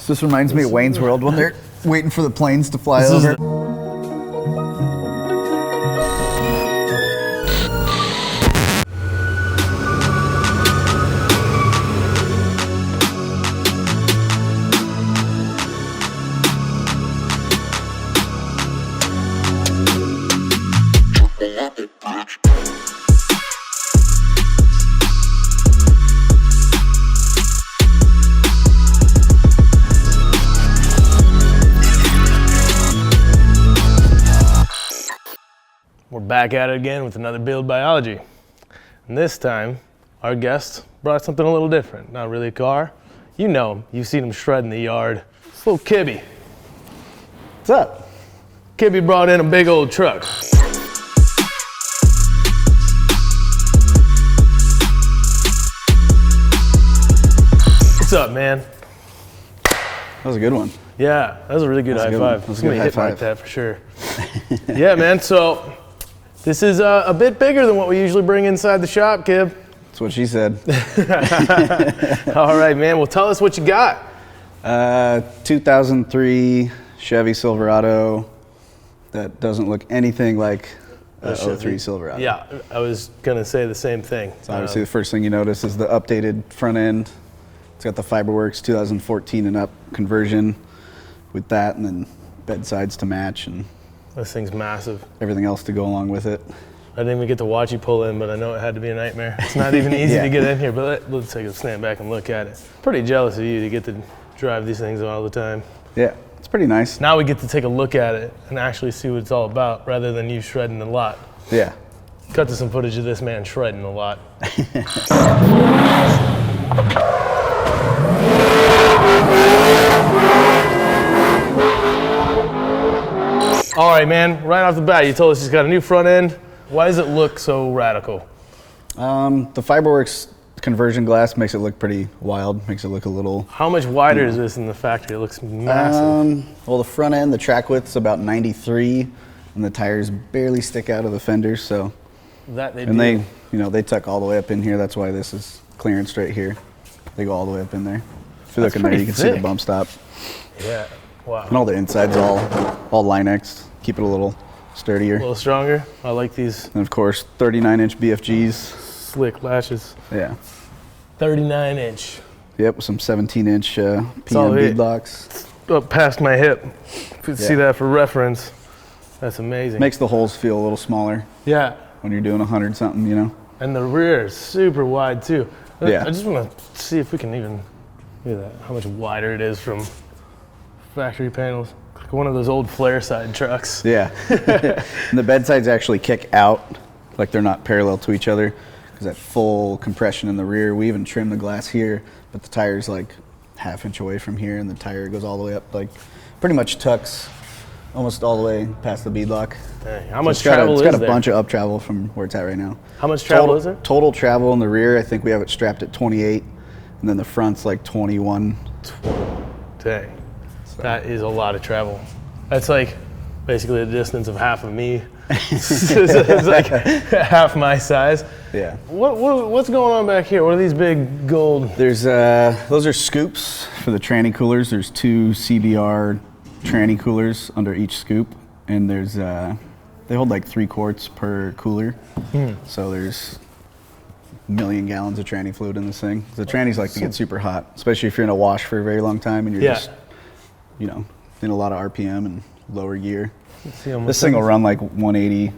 This reminds me of Wayne's World when they're waiting for the planes to fly over. We're back at it again with another Build Biology. And this time, our guest brought something a little different. Not really a car. You know him. You've seen him shred in the yard. It's little Kibbe. What's up? Kibbe brought in a big old truck. What's up, man? That was a good one. Yeah, that was a really good high five. That was a good high five. That for sure. Yeah, man. So this is a bit bigger than what we usually bring inside the shop, Kib. That's what she said. All right, man. Well, tell us what you got. 2003 Chevy Silverado that doesn't look anything like a 03 Silverado. Yeah, I was gonna say the same thing. So obviously the first thing you notice is the updated front end. It's got the Fiberworks 2014 and up conversion with that, and then bed sides to match, and This thing's massive. everything else to go along with it. I didn't even get to watch you pull in, but I know it had to be a nightmare. It's not even easy Yeah. to get in here, but let's take a stand back and look at it. Pretty jealous of you to get to drive these things all the time. Yeah, it's pretty nice. Now we get to take a look at it and actually see what it's all about, rather than you shredding the lot. Yeah. Cut to some footage of this man shredding the lot. All right, man, right off the bat, you told us he's got a new front end. Why does it look so radical? The Fiberworks conversion glass makes it look pretty wild, makes it look a little... How much wider is this in the factory? It looks massive. Well, the front end, the track width's about 93, and the tires barely stick out of the fenders, so... That they And do. they, you know, they tuck all the way up in here. That's why this is clearance right here. They go all the way up in there. If you look in there, pretty you can see the thick. bump stop. Yeah, wow. And all the inside's all Line-X. Keep it a little sturdier. A little stronger. I like these And of course, 39-inch BFGs. slick latches. Yeah. 39-inch. Yep, with some 17-inch all PM it. beadlocks. Up past my hip. If you see Yeah. that for reference, that's amazing. Makes the holes feel a little smaller Yeah, when you're doing 100 something, you know? and the rear is super wide too. Yeah. I just want to see if we can even do that. How much wider it is from factory panels. Like one of those old flare side trucks. Yeah. And the bed sides actually kick out, like they're not parallel to each other, because that full compression in the rear. We even trim the glass here, but the tire's like half-inch away from here, and the tire goes all the way up, like pretty much tucks almost all the way past the beadlock. Dang, how much It's got travel is there? It's got a bunch of up travel from where it's at right now. How much travel is there? Total travel in the rear, I think we have it strapped at 28, and then the front's like 21. Dang, that is a lot of travel. That's like basically the distance of half of me. It's like half my size. Yeah. What's going on back here? What are these big gold? There's those are scoops for the tranny coolers. There's 2 CBR tranny coolers under each scoop, and there's they hold like 3 quarts per cooler. So there's a million gallons of tranny fluid in this thing. The trannies like to get super hot, especially if you're in a wash for a very long time and you're just, you know, in a lot of RPM and lower gear. This thing will run like 180,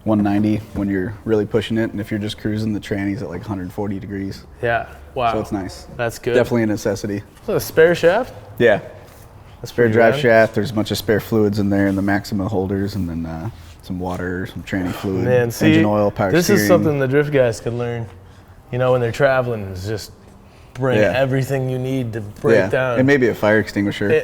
190 when you're really pushing it, and if you're just cruising, the tranny's at like 140 degrees. Yeah, wow. So it's nice. That's good. Definitely a necessity. Is that a spare shaft? Yeah. That's Spare pretty drive rad. shaft, there's a bunch of spare fluids in there, and the Maxima holders, and then some water, some tranny fluid, Man, see, engine oil, power this steering. is something the drift guys can learn. You know, when they're traveling, is just bring Yeah. everything you need to break down. And maybe a fire extinguisher.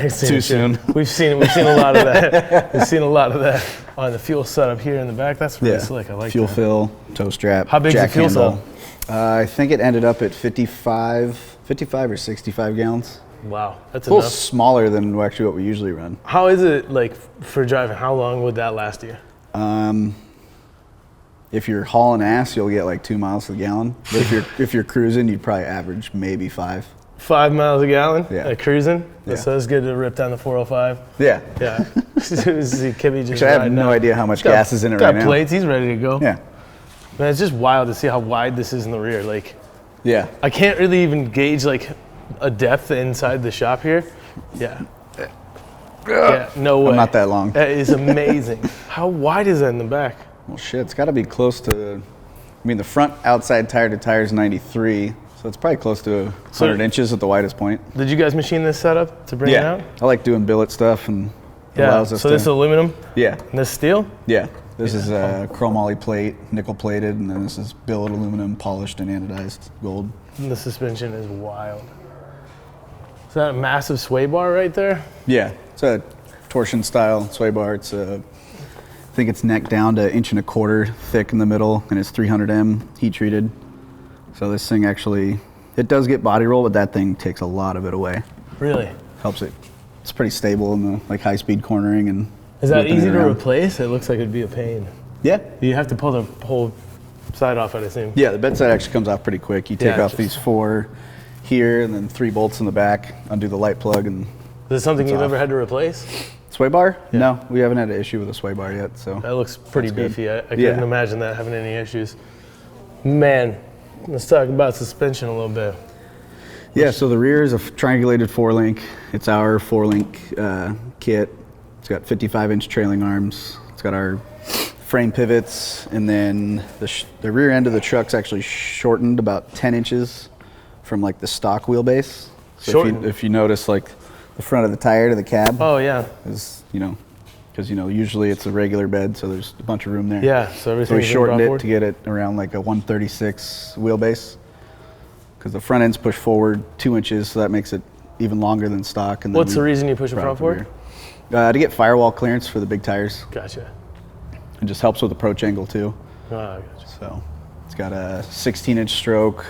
Too soon. We've seen a lot of that. We've seen a lot of that on the fuel setup here in the back. That's really slick. I like fuel that. fill, toe strap, How big's the jack fuel handle. cell? I think it ended up at 55 or 65 gallons. Wow, that's It's a little enough. smaller than actually what we usually run. How is it like for driving? How long would that last you? If you're hauling ass, you'll get like 2 miles to the gallon. But if you're cruising, you'd probably average maybe 5. 5 miles a gallon cruising. Yeah. So it's good to rip down the 405. Yeah. Yeah. See Kibbe just Actually, I have no idea how much gas is in it right now. Got plates. He's ready to go. Yeah. Man, it's just wild to see how wide this is in the rear. Like, Yeah. I can't really even gauge like a depth inside the shop here. Yeah. Yeah, no way. I'm not that long. That is amazing. How wide is that in the back? Well, shit, it's got to be close to, I mean, the front outside tire to tire is 93, so it's probably close to 100 inches at the widest point. Did you guys machine this setup to bring it out? I like doing billet stuff, and Yeah, allows us so to, this is aluminum? Yeah. And this steel? Yeah. This is chromoly plate, nickel plated, and then this is billet aluminum, polished and anodized gold. And the suspension is wild. Is that a massive sway bar right there? Yeah, it's a torsion style sway bar. It's I think it's neck down to 1.25 inches thick in the middle, and it's 300M heat treated. So this thing actually, it does get body roll, but that thing takes a lot of it away. Really? Helps it. It's pretty stable in the like high speed cornering and. Is that easy to replace? It looks like it'd be a pain. Yeah. You have to pull the whole side off, I'd assume. Yeah, the bed side actually comes off pretty quick. You take off these 4 here, and then 3 bolts in the back. Undo the light plug, and. Is this something you've ever had to replace? Sway bar? Yeah. No, we haven't had an issue with a sway bar yet. So that looks pretty beefy. I couldn't imagine that having any issues. Man, let's talk about suspension a little bit. Yeah, so the rear is a triangulated 4-link. It's our 4-link kit. It's got 55-inch trailing arms. It's got our frame pivots, and then the rear end of the truck's actually shortened about 10 inches from like the stock wheelbase. So if you notice, like the front of the tire to the cab. Oh yeah. Is because usually it's a regular bed, so there's a bunch of room there. Yeah. So we shortened it to get it around like a 136 wheelbase. Because the front end's pushed forward 2 inches, so that makes it even longer than stock. And what's the reason you push it front forward? To get firewall clearance for the big tires. Gotcha. It just helps with approach angle too. Oh, gotcha. So it's got a 16-inch stroke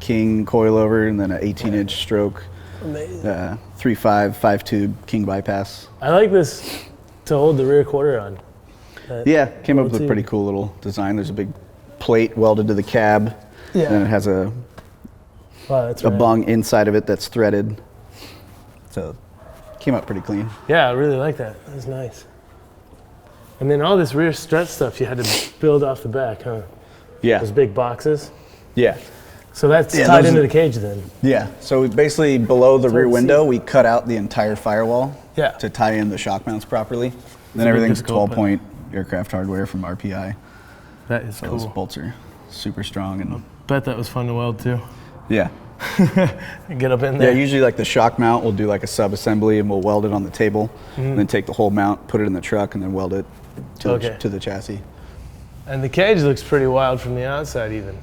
king coilover, and then an 18-inch stroke. Amazing. 3.5 5-tube king bypass. I like this to hold the rear quarter on. Yeah, came up with a pretty cool little design. There's a big plate welded to the cab. Yeah. And it has a bung inside of it that's threaded. So came out pretty clean. Yeah, I really like that. That's nice. And then all this rear strut stuff you had to build off the back, huh? Yeah. Those big boxes. Yeah. So that's tied into the cage then? Yeah. So we basically, below the rear window, we cut out the entire firewall to tie in the shock mounts properly. And then everything's 12-point aircraft hardware from RPI. That is cool. Those bolts are super strong. And I bet that was fun to weld too. Yeah. Get up in there. Yeah, usually like the shock mount, we'll do like a sub-assembly and we'll weld it on the table, and then take the whole mount, put it in the truck, and then weld it to the chassis. And the cage looks pretty wild from the outside even.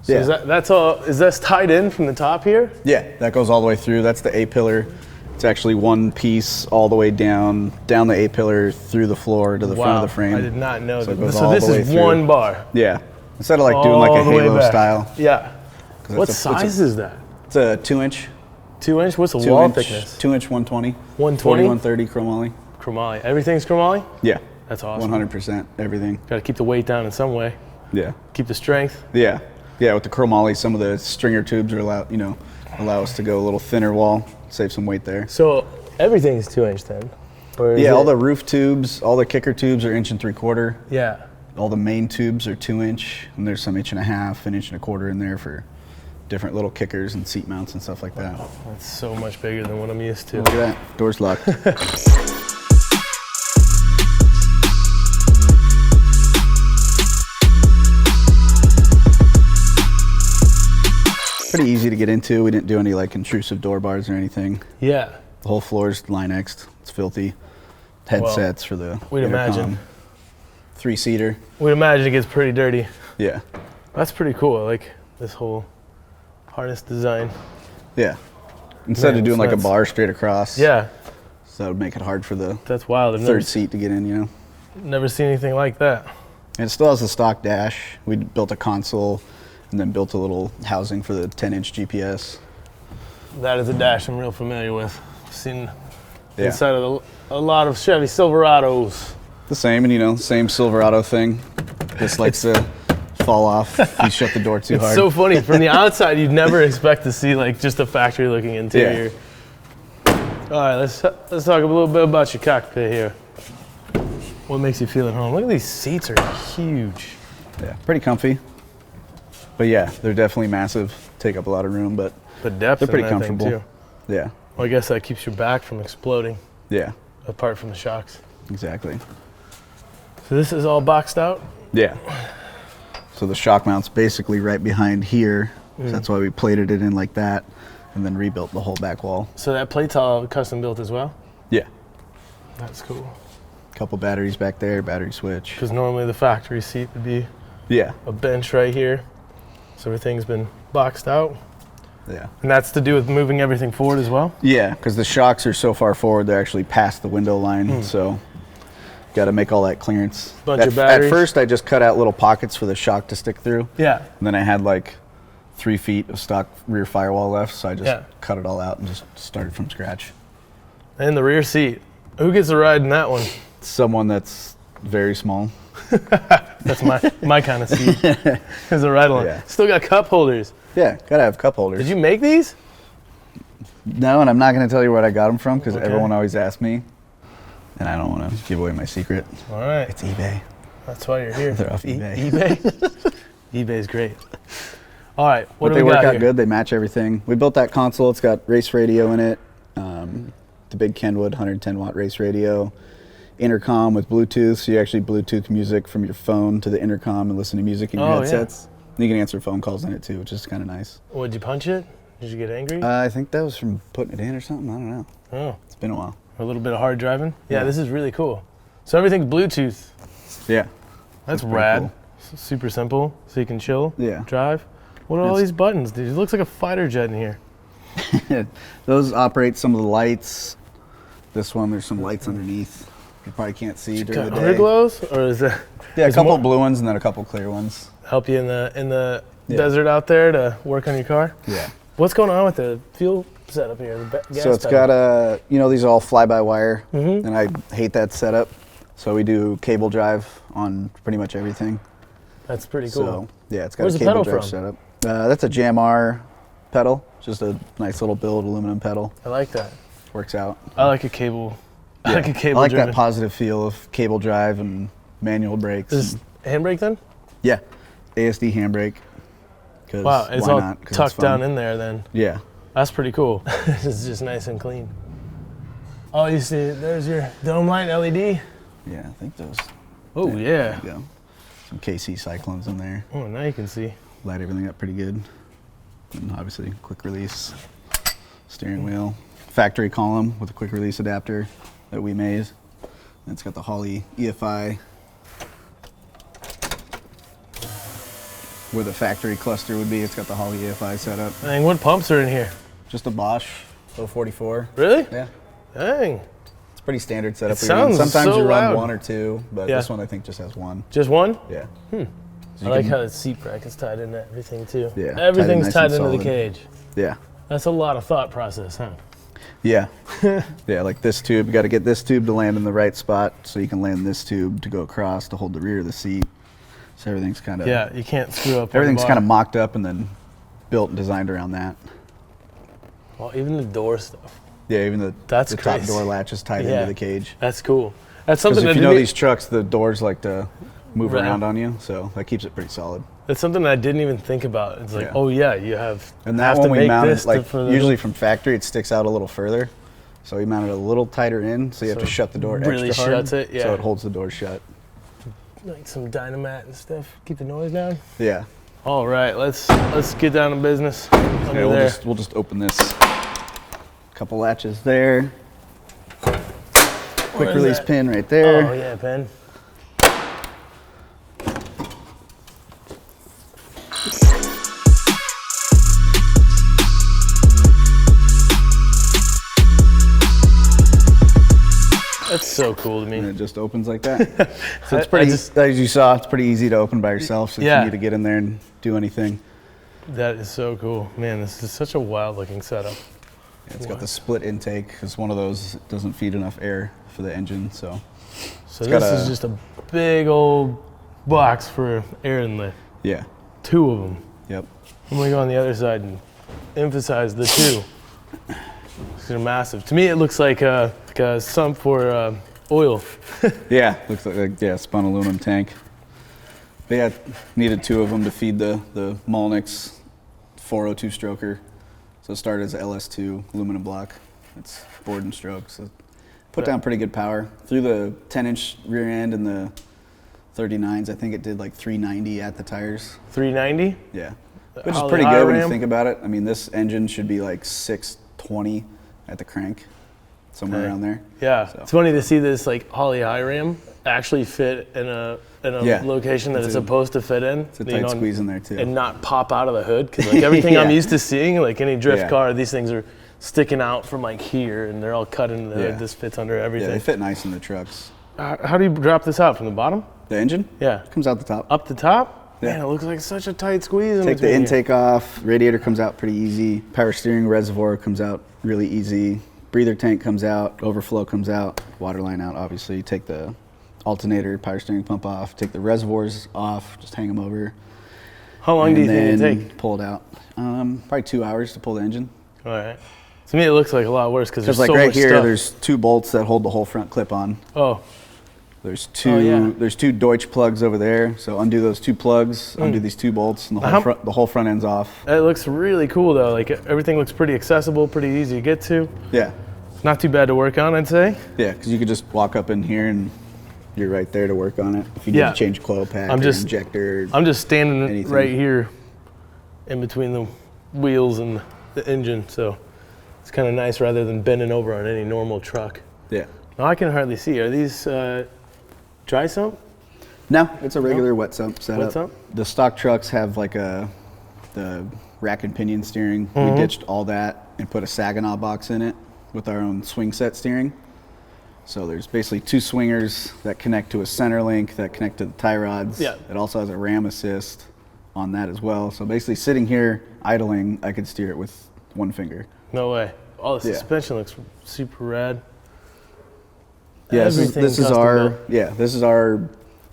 So yeah. Is this tied in from the top here? Yeah, that goes all the way through. That's the A-pillar. It's actually one piece all the way down the A-pillar through the floor to the front of the frame. I did not know that. So this is one bar. Yeah. Instead of like doing like a halo style. Yeah. What size is that? It's a 2-inch. 2-inch? What's the wall thickness? 2-inch 120. 120? 130 chromoly. Chromoly. Everything's chromoly? Yeah. That's awesome. 100% everything. Got to keep the weight down in some way. Yeah. Keep the strength. Yeah. Yeah, with the chromoly, some of the stringer tubes are allow us to go a little thinner wall, save some weight there. So everything's 2-inch then? Yeah, all the roof tubes, all the kicker tubes are 1 3/4. Yeah. All the main tubes are 2-inch, and there's some 1.5 1 1/4 in there for different little kickers and seat mounts and stuff like that. That's so much bigger than what I'm used to. Look at that, door's locked. Pretty easy to get into. We didn't do any like intrusive door bars or anything. Yeah. The whole floor is Line-X'd. It's filthy. Headsets for the we'd imagine. 3-seater. We'd imagine it gets pretty dirty. Yeah. That's pretty cool. I like this whole harness design. Yeah. Instead of doing like a bar straight across. Yeah. So that would make it hard for the third seat to get in, Never seen anything like that. And it still has the stock dash. We built a console and then built a little housing for the 10-inch GPS. That is a dash I'm real familiar with. I've seen inside of a lot of Chevy Silverados. The same, and same Silverado thing. Just likes to fall off if you shut the door too hard. It's so funny. From the outside, you'd never expect to see like just a factory-looking interior. All right, let's talk a little bit about your cockpit here. What makes you feel at home? Look at these seats are huge. Yeah, pretty comfy. But yeah, they're definitely massive. Take up a lot of room, but The depth they're pretty in that comfortable. thing too. Yeah. Well, I guess that keeps your back from exploding, Yeah. apart from the shocks. Exactly. So this is all boxed out? Yeah. So the shock mount's basically right behind here. So that's why we plated it in like that and then rebuilt the whole back wall. So that plate's all custom built as well? Yeah. That's cool. Couple batteries back there, battery switch. Because normally the factory seat would be Yeah. a bench right here. So everything's been boxed out. Yeah. And that's to do with moving everything forward as well? Yeah, because the shocks are so far forward, they're actually past the window line. So got to make all that clearance. Bunch of batteries. At first, I just cut out little pockets for the shock to stick through. Yeah. And then I had like 3 feet of stock rear firewall left, so I just cut it all out and just started from scratch. And the rear seat. Who gets a ride in that one? Someone that's very small. That's my kind of seat. There's a ride along. Yeah. Still got cup holders. Yeah, gotta have cup holders. Did you make these? No, and I'm not gonna tell you where I got them from because Okay. everyone always asks me, and I don't want to give away my secret. All right. It's eBay. That's why you're here. They're off eBay. eBay? eBay's great. All right. What But do they we work got out here? good. They match everything. We built that console. It's got race radio in it. The big Kenwood 110 watt race radio. Intercom with Bluetooth, so you actually Bluetooth music from your phone to the intercom and listen to music in your Oh, yeah. headsets. You can answer phone calls in it too, which is kind of nice. Would you punch it? Did you get angry? I think that was from putting it in or something. I don't know. Oh, It's been a while. a little bit of hard driving? Yeah, Yeah. this is really cool. So everything's Bluetooth. Yeah. That's pretty rad. cool. Super simple, so you can chill, Yeah. drive. What are all It's- these buttons, dude? It looks like a fighter jet in here. Those operate some of the lights. This one, there's some lights underneath. You probably can't see during the Got day. underglows, or is that Yeah, a is couple more- blue ones and then a couple clear ones. help you in the Yeah. desert out there to work on your car? Yeah. What's going on with the fuel setup here? The gas So it's pedal? got a, these are all fly-by-wire, Mhm. and I hate that setup. So we do cable drive on pretty much everything. That's pretty cool. So yeah, it's got Where's a the cable pedal drive from? setup. That's a JMR pedal, just a nice little build aluminum pedal. I like that. Works out. I like a cable. I like a cable I like driven. that positive feel of cable drive and manual brakes. Is handbrake then? Yeah, ASD handbrake. 'Cause Wow, it's why all not? 'Cause tucked it's fun. down in there then. Yeah. That's pretty cool. It's just nice and clean. Oh, you see, there's your dome light LED. Yeah, I think those. Oh, yeah. There you go. Some KC Cyclones in there. Oh, now you can see. Light everything up pretty good. And obviously, quick release steering wheel. Factory column with a quick release adapter that we made. And it's got the Holley EFI where the factory cluster would be. It's got the Holley EFI setup. Dang, what pumps are in here? Just a Bosch 044. Really? Yeah, Dang. it's pretty standard setup. It we run. sounds Sometimes so you run loud. one or two, but Yeah. this one I think just has one. Just one? Yeah. I like how the seat bracket's tied into everything too. Yeah, tied in Everything's nice tied and into the solid. cage. Yeah. That's a lot of thought process, huh? Yeah. Yeah, like this tube, you got to get this tube to land in the right spot so you can land this tube to go across to hold the rear of the seat. So everything's kind of Yeah, you can't screw up. everything's on the kind of bottom. mocked up and then built and designed around that. Well, even the door stuff. Yeah, even the That's top crazy. door latch is tied Yeah. into the cage. That's cool. That's Because something if that you know didn't- these trucks, the doors like to move Right. around on you, so that keeps it pretty solid. That's something I didn't even think about. It's like, Yeah. oh yeah, you have. And have that to one we make mounted, this to- like for the- usually from factory, it sticks out a little further. So we mounted it a little tighter in, so you have So to shut the door really extra hard. shuts it, yeah. So it holds the door shut. like some dynamite and stuff. Keep the noise down. Yeah. All right, let's get down to business. Yeah, Under we'll there. just open this. Couple latches there. Where Quick is release that? pin right there. Oh yeah, pen. That's so cool to And me. it just opens like that. So it's I pretty, just- as you saw, it's pretty easy to open by yourself. So if Yeah. you need to get in there and do anything. That is so cool. Man, this is such a wild looking setup. Yeah, it's got the split intake because one of those doesn't feed enough air for the engine. So So got this is a- just a big old box for air inlet. Yeah. 2 of them. Yep. I'm gonna go on the other side and emphasize the 2. They're massive. To me, it looks like a sump for oil. Yeah, looks like a spun aluminum tank. But yeah, needed 2 of them to feed the Molnix 402 stroker. So it started as a LS2 aluminum block. It's bored and stroke. So put down pretty good power. Through the 10-inch rear end and the 39s, I think it did like 390 at the tires. 390? Yeah. Which is pretty good when you think about it. I mean, this engine should be like 620 at the crank, somewhere around there. Yeah, so. It's funny to see this like Holly high ram actually fit in a location that it's supposed to fit in. It's a tight squeeze in there too. And not pop out of the hood, because like everything I'm used to seeing, like any drift car, these things are sticking out from like here, and they're all cut into the hood. This fits under everything. Yeah, they fit nice in the trucks. How do you drop this out, from the bottom? The engine? Yeah. It comes out the top. Up the top? Yeah. Man, it looks like such a tight squeeze. Take the intake off. Radiator comes out pretty easy. Power steering reservoir comes out really easy. Breather tank comes out. Overflow comes out. Water line out, obviously. Take the alternator, power steering pump off. Take the reservoirs off. Just hang them over. How long do you think it take? Pull it out. Probably 2 hours to pull the engine. All right. To me, it looks like a lot worse because there's like so right much here, stuff. there's 2 bolts that hold the whole front clip on. Oh. There's 2. There's 2 Deutsch plugs over there. So undo those 2 plugs. Undo these 2 bolts, and the whole front end's off. It looks really cool though. Like everything looks pretty accessible, pretty easy to get to. Yeah. Not too bad to work on, I'd say. Yeah, because you could just walk up in here and you're right there to work on it. If you need to change coil pack or injector. I'm just standing right here in between the wheels and the engine, so it's kind of nice rather than bending over on any normal truck. Yeah. Now I can hardly see. Are these dry sump? No, it's a regular wet sump setup. Wet sump? The stock trucks have like the rack and pinion steering. We ditched all that and put a Saginaw box in it with our own swing set steering. So there's basically 2 swingers that connect to a center link that connect to the tie rods. Yeah. It also has a ram assist on that as well. So basically sitting here idling, I could steer it with 1 finger. No way. Oh, the suspension looks super rad. Yeah, this is our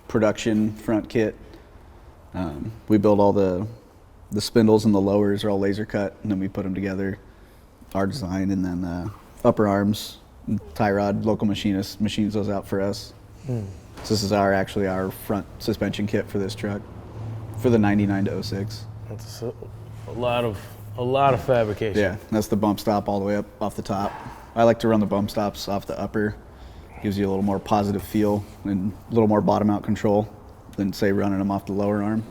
production front kit. We build all the spindles and the lowers are all laser cut, and then we put them together. Our design, and then upper arms, tie rod, local machinist machines those out for us. So this is actually our front suspension kit for this truck, for the 99 to 06. That's a lot of fabrication. Yeah, that's the bump stop all the way up off the top. I like to run the bump stops off the upper. Gives you a little more positive feel and a little more bottom out control than say running them off the lower arm.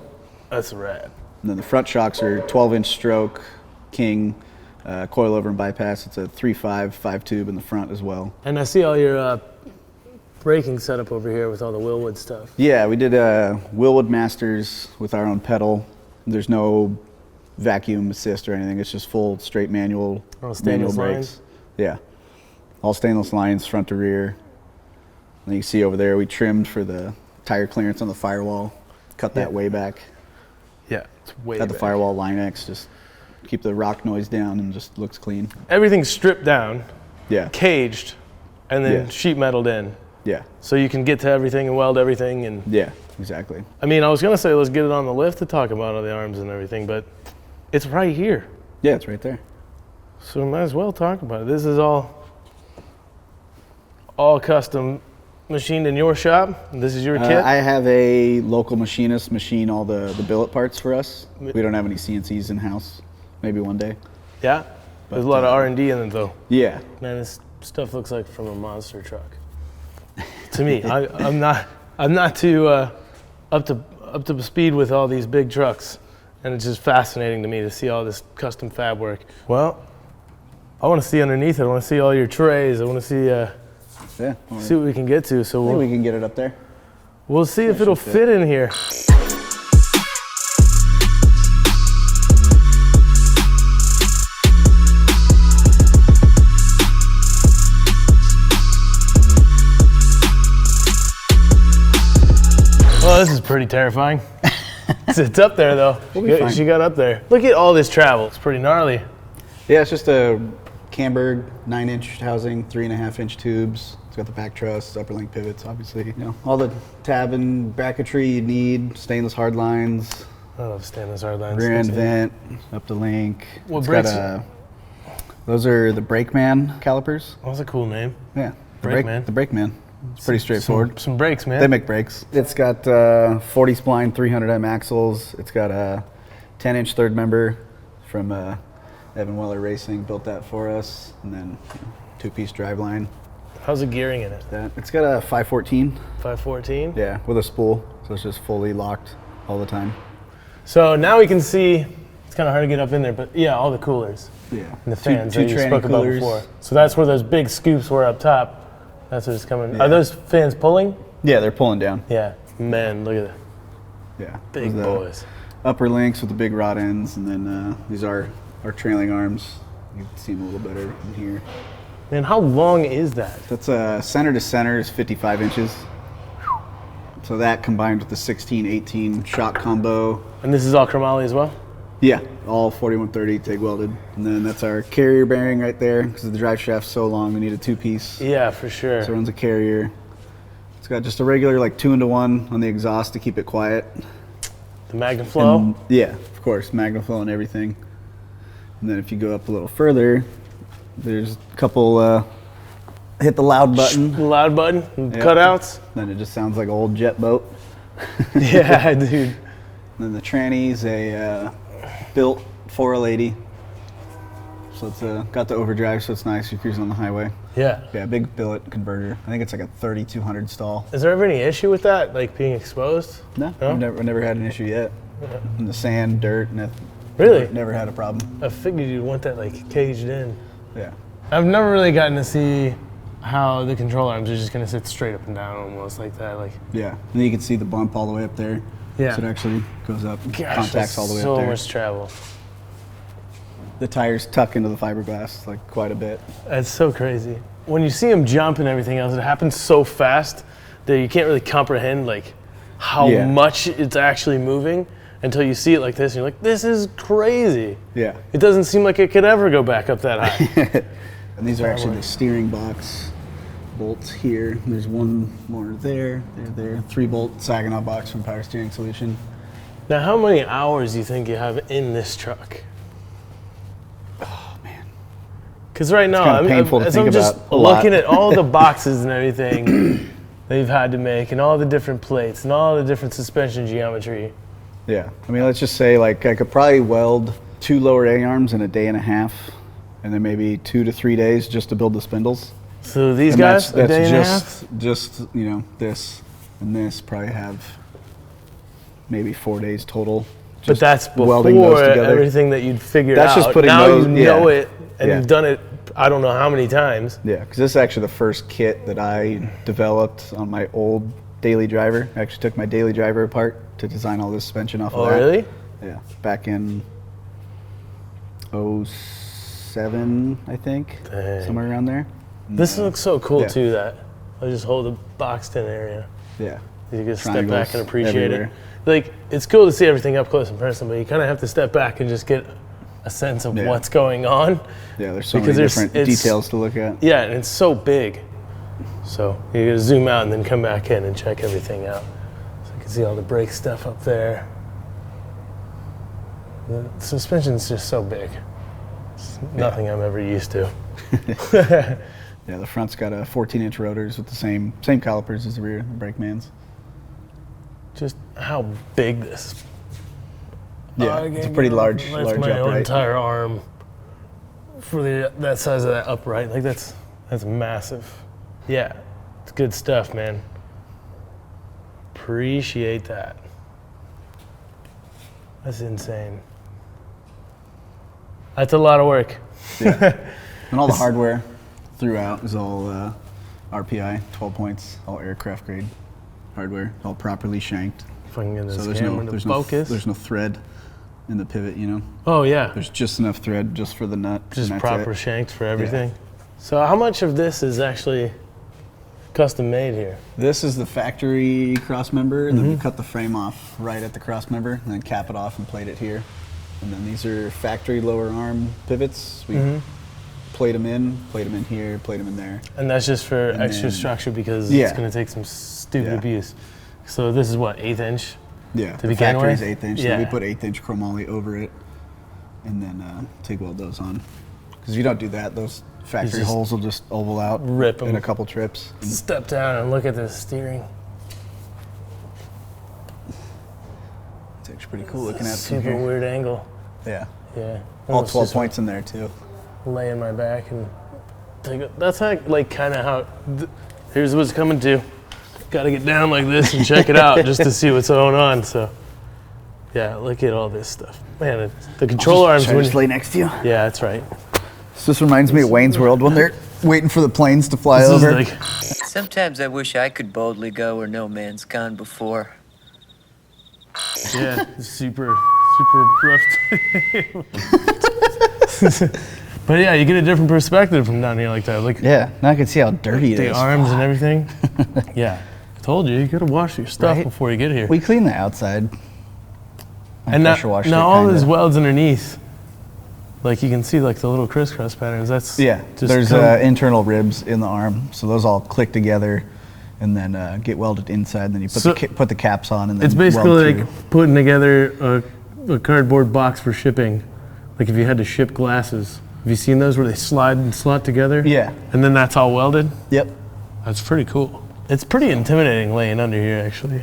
That's rad. And then the front shocks are 12-inch stroke, king, coilover and bypass. It's a 3.5 5-tube in the front as well. And I see all your braking setup over here with all the Willwood stuff. Yeah, we did Willwood Masters with our own pedal. There's no vacuum assist or anything. It's just full straight manual brakes. Lines? Yeah, all stainless lines front to rear. And you can see over there, we trimmed for the tire clearance on the firewall. Cut that way back. Yeah, it's way Got the firewall line X, just keep the rock noise down and just looks clean. Everything's stripped down, caged, and then sheet metaled in. Yeah. So you can get to everything and weld everything. And yeah, exactly. I mean, I was going to say let's get it on the lift to talk about all the arms and everything, but it's right here. Yeah, it's right there. So we might as well talk about it. This is all custom machined in your shop? This is your kit? I have a local machinist machine all the billet parts for us. We don't have any CNCs in-house. Maybe one day. Yeah? There's a lot of R&D in it though. Yeah. Man, this stuff looks like from a monster truck. To me, I'm not too up to speed with all these big trucks, and it's just fascinating to me to see all this custom fab work. Well, I want to see underneath it. I want to see all your trays. I want to see see what we can get to. So we can get it up there. We'll see if it'll fit in here. Well, this is pretty terrifying. It's up there though. She got up there. Look at all this travel. It's pretty gnarly. Yeah, it's just a Camberg 9-inch housing, 3.5-inch tubes. It's got the back truss, upper link pivots, obviously. You know, all the tab and bracketry you need, stainless hard lines, I love standards hard lines. Rear end vent, up the link. What It's brakes? Those are the Brakeman calipers. That's a cool name. Yeah. Brakeman. The Brakeman. It's pretty straightforward. Some brakes, man. They make brakes. It's got 40 spline, 300M axles. It's got a 10-inch third member from Evan Weller Racing. Built that for us. And then two-piece driveline. How's the gearing in it? It's got a 514. 514? Yeah, with a spool. So it's just fully locked all the time. So now we can see, it's kind of hard to get up in there, but yeah, all the coolers. Yeah. And the fans two that you tranny spoke about coolers. before. So that's where those big scoops were up top. That's what's coming. Yeah. Are those fans pulling? Yeah, they're pulling down. Yeah. Man, look at that. Yeah. Big Those, boys. Upper links with the big rod ends, and then these are our trailing arms. You can see them a little better in here. Man, how long is that? That's center to center is 55 inches. So that combined with the 16-18 shock combo. And this is all chromoly as well? Yeah, all 4130 TIG welded. And then that's our carrier bearing right there. Because the drive shaft's so long, we need a two-piece. Yeah, for sure. So it runs a carrier. It's got just a regular like 2-to-1 on the exhaust to keep it quiet. The MagnaFlow? And, yeah, of course, MagnaFlow and everything. And then if you go up a little further, there's a couple hit the loud button. Loud button? Yep. Cutouts? Then it just sounds like an old jet boat. Yeah, dude. And then the tranny's a built 4L80. So it's got the overdrive, so it's nice. You're cruising on the highway. Yeah. Yeah, big billet converter. I think it's like a 3200 stall. Is there ever any issue with that, like being exposed? No, No? I've never had an issue yet. In the sand, dirt, Really? never had a problem. I figured you'd want that like caged in. Yeah. I've never really gotten to see how the control arms are just gonna sit straight up and down almost like that. Like, Yeah. And then you can see the bump all the way up there. yeah. So it actually goes up, Gosh, contacts that's all the way so up there. much travel. The tires tuck into the fiberglass like quite a bit. That's so crazy. When you see them jump and everything else, it happens so fast that you can't really comprehend like how Yeah. much it's actually moving until you see it like this and you're like, this is crazy. Yeah. It doesn't seem like it could ever go back up that high. And these are actually the steering box bolts here. There's one more there, there. 3-bolt Saginaw box from Power Steering Solution. Now, how many hours do you think you have in this truck? Oh man. Because right now, kinda painful to as think I'm just about a lot. looking at all the boxes and everything they've had to make, and all the different plates, and all the different suspension geometry. Yeah. I mean, let's just say like I could probably weld 2 lower A-arms in a day and a half, and then maybe 2 to 3 days just to build the spindles. So these And guys, a day and a half? just you know, this and this probably have maybe 4 days total. But just that's welding those before together. everything that you'd figured That's out. just putting now those- you know yeah. it, and Yeah. you've done it, I don't know how many times. Yeah, because this is actually the first kit that I developed on my old daily driver. I actually took my daily driver apart to design all this suspension off Oh, of that. really? Yeah, back in 07, I think, Dang. somewhere around there. This looks so cool Yeah. too, that I just hold the boxed in area. Yeah, You can step Triangles back and appreciate everywhere. it. Like, it's cool to see everything up close and personal, but you kind of have to step back and just get a sense of Yeah. what's going on. yeah. There's so Because many there's- different it's- details to look at. Yeah, and it's so big. So you gotta zoom out and then come back in and check everything out. So you can see all the brake stuff up there. The suspension's just so big. It's nothing I'm ever used to. Yeah, the front's got a 14-inch rotors with the same calipers as the rear, the Brakeman's. Just how big this. Yeah, I it's a can pretty go large lift my own upright. entire arm for that size of that upright. Like that's massive. Yeah, it's good stuff, man. Appreciate that. That's insane. That's a lot of work. Yeah. And all the hardware throughout is all RPI, 12 points, all aircraft grade hardware, all properly shanked. If I can get this So camera to focus. there's no thread in the pivot, you know. Oh yeah, There's just enough thread just for the nut. just and that's proper it. shanks for everything. So how much of this is actually custom made here? This is the factory cross member, and then Mm-hmm. we cut the frame off right at the cross member, and then cap it off and plate it here. And then these are factory lower arm pivots. We Mm-hmm. plate them in here, plate them in there. And that's just for And extra then- structure because Yeah. it's going to take some stupid Yeah. abuse. So this is what, 1/8 inch? Yeah, to the begin factory's with? 1/8 inch. Yeah. So we put 1/8 inch chromoly over it, and then TIG weld those on. Because if you don't do that, those factory just holes will just oval out rip 'em. in a couple trips. Step down and look at the steering. It's actually pretty cool looking at it from Super here. weird angle. Yeah, Yeah. all Almost 12 just points in there too. lay in my back and take it. That's how, like, kind of how. Here's what's coming to. Got to get down like this and check it out just to see what's going on. So, yeah, look at all this stuff, man. The control arms. Should I just lay next to you? Yeah, that's right. This reminds me of Wayne's World when they're waiting for the planes to fly This is over. like, Sometimes I wish I could boldly go where no man's gone before. yeah, super rough. But yeah, you get a different perspective from down here like that. Like, Yeah, now I can see how dirty it the is. arms and everything. Yeah, I told you gotta wash your stuff Right? before you get here. We clean the outside. I And pressure washed it, now all kinda. these welds underneath, like you can see like the little crisscross patterns. That's Yeah, just there's internal ribs in the arm, so those all click together and then get welded inside. And then you put the caps on, and then it's basically weld like through. putting together a cardboard box for shipping. Like if you had to ship glasses, have you seen those where they slide and slot together? Yeah. And then that's all welded. Yep. That's pretty cool. It's pretty intimidating laying under here, actually.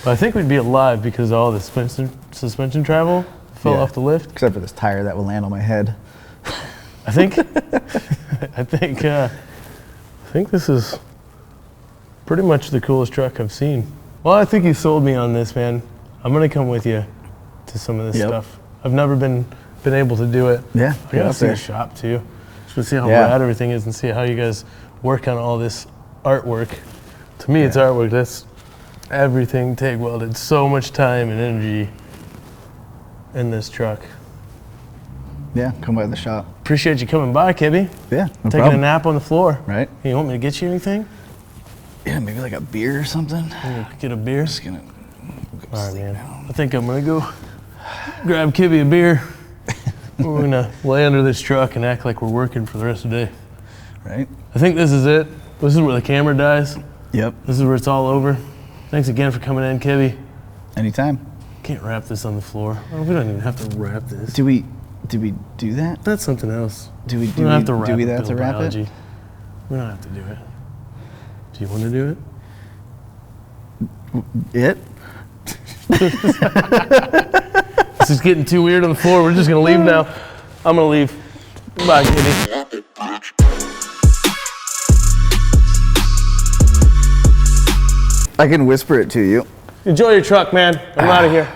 But I think we'd be alive because all the suspension travel fell Yeah. off the lift. Except for this tire that will land on my head. I think, I think this is pretty much the coolest truck I've seen. Well, I think you sold me on this, man. I'm gonna come with you to some of this Yep. stuff. I've never been able to do it. Yeah, I gotta up see there. the shop too. Just to see how Yeah. rad everything is and see how you guys work on all this artwork. To me, it's artwork. That's everything TIG welded. So much time and energy in this truck. Yeah, come by the shop. Appreciate you coming by, Kibbe. Yeah, no Taking problem. a nap on the floor. Right? Hey, you want me to get you anything? Yeah, maybe like a beer or something. Get a beer? Just gonna go All right, sleep man. now. I think I'm gonna go grab Kibbe a beer. We're gonna lay under this truck and act like we're working for the rest of the day. Right? I think this is it. This is where the camera dies. Yep. This is where it's all over. Thanks again for coming in, Kibbe. Anytime. Can't wrap this on the floor. Well, we don't even have to wrap this. Do we do that? That's something else. Do we We don't have to wrap do we it, have to Bill wrap Biology. it? We don't have to do it. Do you want to do it? It? This is getting too weird on the floor. We're just gonna leave now. I'm gonna leave. Bye, Kibbe. I can whisper it to you. Enjoy your truck, man. I'm out of here.